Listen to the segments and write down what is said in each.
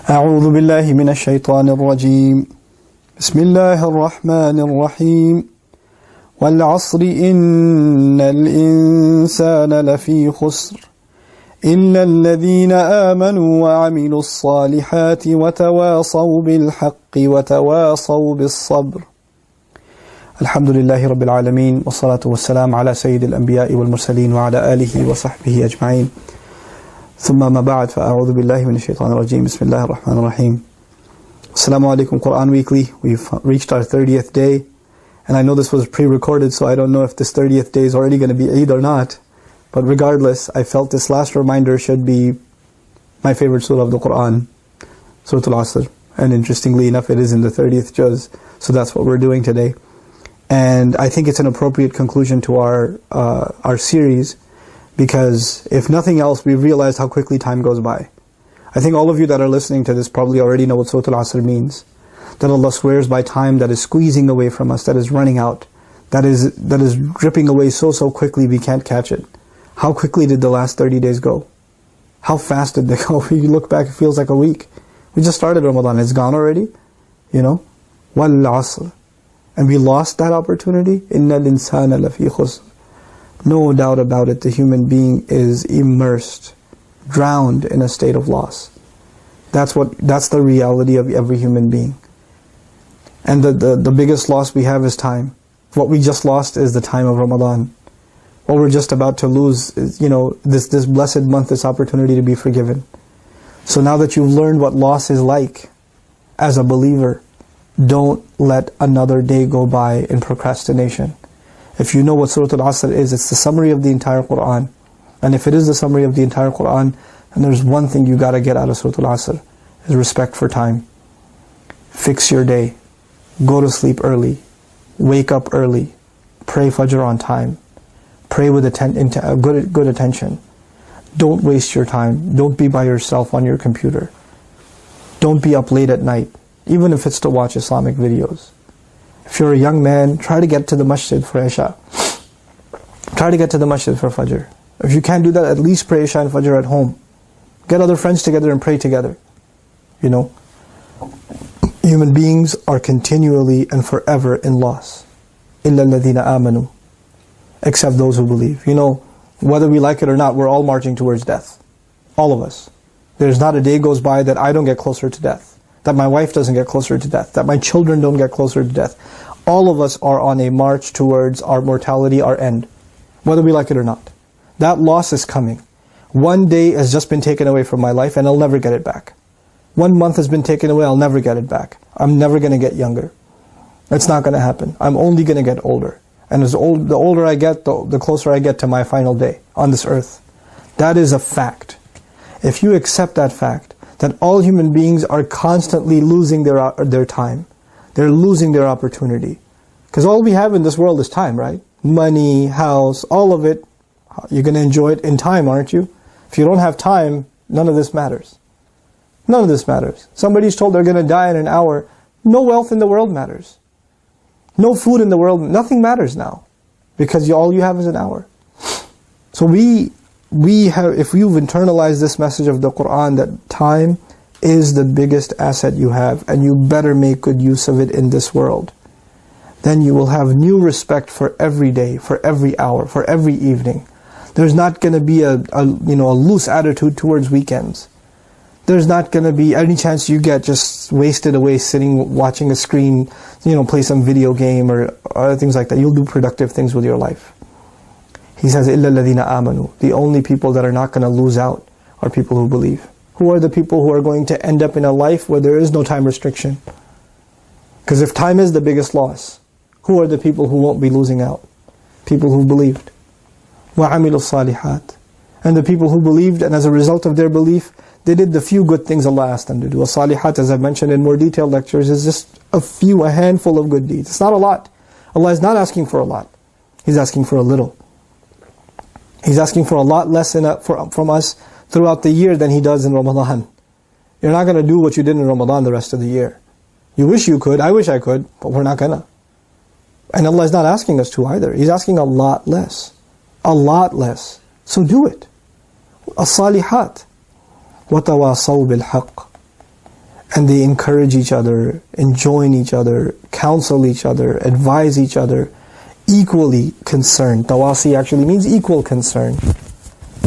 أعوذ بالله من الشيطان الرجيم بسم الله الرحمن الرحيم والعصر إن الإنسان لفي خسر إلا الذين آمنوا وعملوا الصالحات وتواصوا بالحق وتواصوا بالصبر. الحمد لله رب العالمين والصلاة والسلام على سيد الأنبياء والمرسلين وعلى آله وصحبه أجمعين. ثم ما بعد فأعوذ بالله من الشيطان الرجيم بسم الله الرحمن الرحيم. Assalamu alaikum Qur'an Weekly. We've reached our 30th day, and I know this was pre-recorded, so I don't know if this 30th day is already going to be Eid or not, but regardless, I felt this last reminder should be my favorite surah of the Qur'an, Surah Al-Asr, and interestingly enough it is in the 30th juz, so that's what we're doing today. And I think it's an appropriate conclusion to our series, because if nothing else, we've realized how quickly time goes by. I think all of you that are listening to this probably already know what Surah Al-Asr means. That Allah swears by time that is squeezing away from us, that is running out, that is dripping away so quickly we can't catch it. How quickly did the last 30 days go? How fast did they go? If you look back, it feels like a week. We just started Ramadan, it's gone already, you know? وَالْعَصْرِ. And we lost that opportunity. إِنَّ الْإِنسَانَ لَفِي خُسْرٍ. No doubt about it, the human being is immersed, drowned in a state of loss. That's the reality of every human being. And the biggest loss we have is time. What we just lost is the time of Ramadan. What we're just about to lose is, this blessed month, this opportunity to be forgiven. So now that you've learned what loss is like as a believer, don't let another day go by in procrastination. If you know what Surah Al-Asr is, it's the summary of the entire Qur'an. And if it is the summary of the entire Qur'an, then there's one thing you got to get out of Surah Al-Asr, is respect for time. Fix your day. Go to sleep early. Wake up early. Pray Fajr on time. Pray with good attention. Don't waste your time. Don't be by yourself on your computer. Don't be up late at night, even if it's to watch Islamic videos. If you're a young man, try to get to the masjid for Isha. Try to get to the masjid for Fajr. If you can't do that, at least pray Isha and Fajr at home. Get other friends together and pray together. Human beings are continually and forever in loss. إِلَّا الَّذِينَ آمَنُوا. Except those who believe. Whether we like it or not, we're all marching towards death. All of us. There's not a day goes by that I don't get closer to death, that my wife doesn't get closer to death, that my children don't get closer to death. All of us are on a march towards our mortality, our end, whether we like it or not. That loss is coming. One day has just been taken away from my life and I'll never get it back. 1 month has been taken away, I'll never get it back. I'm never going to get younger. It's not going to happen. I'm only going to get older. And the older I get, the closer I get to my final day on this earth. That is a fact. If you accept that fact, that all human beings are constantly losing their time. They're losing their opportunity. Because all we have in this world is time, right? Money, house, all of it. You're going to enjoy it in time, aren't you? If you don't have time, none of this matters. None of this matters. Somebody's told they're going to die in an hour. No wealth in the world matters. No food in the world, nothing matters now. Because all you have is an hour. So if you've internalized this message of the Qur'an, that time is the biggest asset you have, and you better make good use of it in this world, then you will have new respect for every day, for every hour, for every evening. There's not going to be a loose attitude towards weekends. There's not going to be any chance you get just wasted away sitting watching a screen, play some video game or other things like that. You'll do productive things with your life. He says, إِلَّا الَّذِينَ آمَنُوا. The only people that are not going to lose out are people who believe. Who are the people who are going to end up in a life where there is no time restriction? Because if time is the biggest loss, who are the people who won't be losing out? People who believed. وَعَمِلُوا الصَّالِحَاتِ. And the people who believed, and as a result of their belief, they did the few good things Allah asked them to do. As-salihat, as I've mentioned in more detailed lectures, is just a handful of good deeds. It's not a lot. Allah is not asking for a lot. He's asking for a little. He's asking for a lot less from us throughout the year than He does in Ramadan. You're not going to do what you did in Ramadan the rest of the year. You wish you could, I wish I could, but we're not going to. And Allah is not asking us to either. He's asking a lot less. A lot less. So do it. As-salihat. وَتَوَاصَوْا بِالْحَقِّ. and they encourage each other, enjoin each other, counsel each other, advise each other, equally concerned. Tawasi actually means equal concern.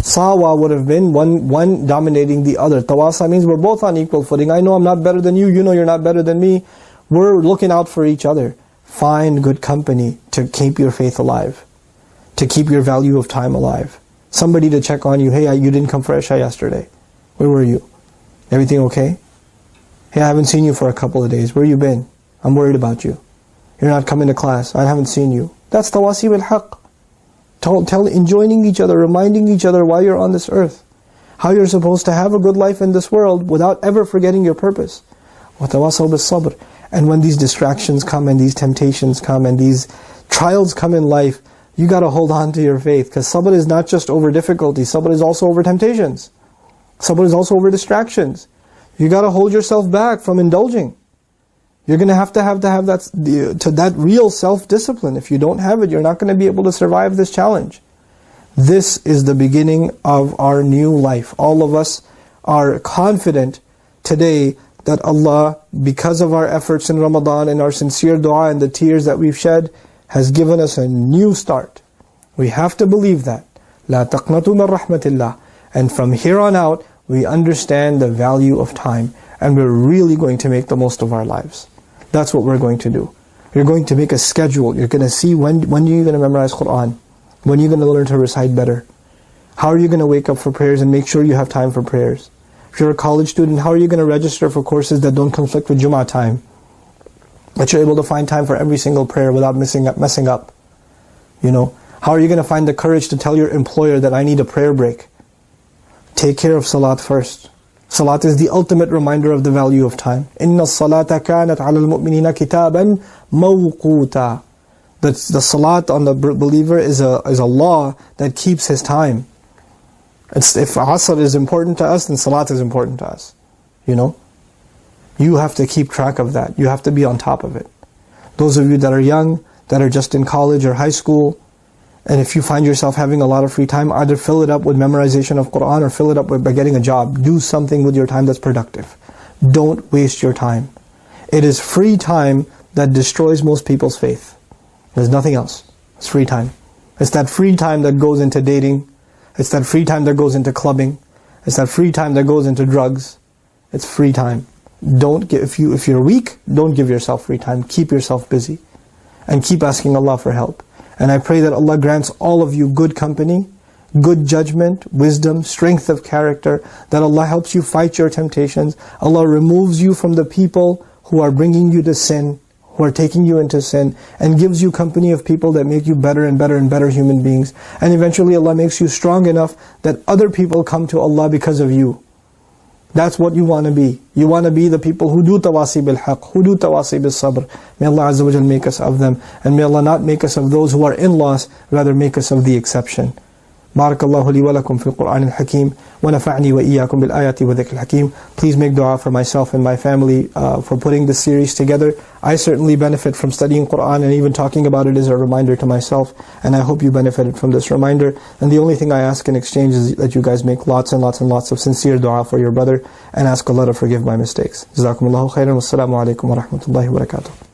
Sawa would have been one dominating the other. Tawasa means we're both on equal footing. I know I'm not better than you, you know you're not better than me. We're looking out for each other. Find good company to keep your faith alive, to keep your value of time alive. Somebody to check on you. Hey, you didn't come for Isha yesterday. Where were you? Everything okay? Hey, I haven't seen you for a couple of days. Where you been? I'm worried about you. You're not coming to class. I haven't seen you. That's tawasi bil haqq. Enjoining each other, reminding each other while you're on this earth, how you're supposed to have a good life in this world without ever forgetting your purpose. وَتَوَاصَوْا بِالصَّبْرِ. And when these distractions come and these temptations come and these trials come in life, you got to hold on to your faith, because sabr is not just over difficulty, sabr is also over temptations. Sabr is also over distractions. You got to hold yourself back from indulging. You're going to have that real self-discipline. If you don't have it, you're not going to be able to survive this challenge. This is the beginning of our new life. All of us are confident today that Allah, because of our efforts in Ramadan and our sincere dua and the tears that we've shed, has given us a new start. We have to believe that. لا تقنطوا من رحمة الله. And from here on out, we understand the value of time, and we're really going to make the most of our lives. That's what we're going to do. You're going to make a schedule. You're going to see when are you going to memorize Qur'an? When are you going to learn to recite better? How are you going to wake up for prayers and make sure you have time for prayers? If you're a college student, how are you going to register for courses that don't conflict with Jummah time? That you're able to find time for every single prayer without messing up. You know, how are you going to find the courage to tell your employer that I need a prayer break? Take care of salat first. Salat is the ultimate reminder of the value of time. إِنَّ الصَّلَاةَ كَانَتْ عَلَى الْمُؤْمِنِينَ كِتَابًا مَوْقُوتًا. The salat on the believer is a law that keeps his time. If Asr is important to us, then Salat is important to us. You know? You have to keep track of that. You have to be on top of it. Those of you that are young, that are just in college or high school, and if you find yourself having a lot of free time, either fill it up with memorization of Qur'an or fill it up by getting a job. Do something with your time that's productive. Don't waste your time. It is free time that destroys most people's faith. There's nothing else. It's free time. It's that free time that goes into dating. It's that free time that goes into clubbing. It's that free time that goes into drugs. It's free time. If you're weak, don't give yourself free time. Keep yourself busy. And keep asking Allah for help. And I pray that Allah grants all of you good company, good judgment, wisdom, strength of character, that Allah helps you fight your temptations. Allah removes you from the people who are bringing you to sin, who are taking you into sin, and gives you company of people that make you better and better and better human beings. And eventually Allah makes you strong enough that other people come to Allah because of you. That's what you want to be. You want to be the people who do tawasi bil haqq, who do tawasi bil sabr. May Allah Azza wa Jal make us of them. And may Allah not make us of those who are in loss, rather make us of the exception. Barakallahu li wa lakum fil Qur'an al-Hakim, wa nafa'ni wa iyyakum bil ayati wa dhikr al-Hakim. Please make dua for myself and my family for putting this series together. I certainly benefit from studying Qur'an, and even talking about it is a reminder to myself, and I hope you benefited from this reminder. And the only thing I ask in exchange is that you guys make lots and lots and lots of sincere dua for your brother, and ask Allah to forgive my mistakes. Jazakumullahu khairan. Wassalamu alaikum wa rahmatullahi wa barakatuh.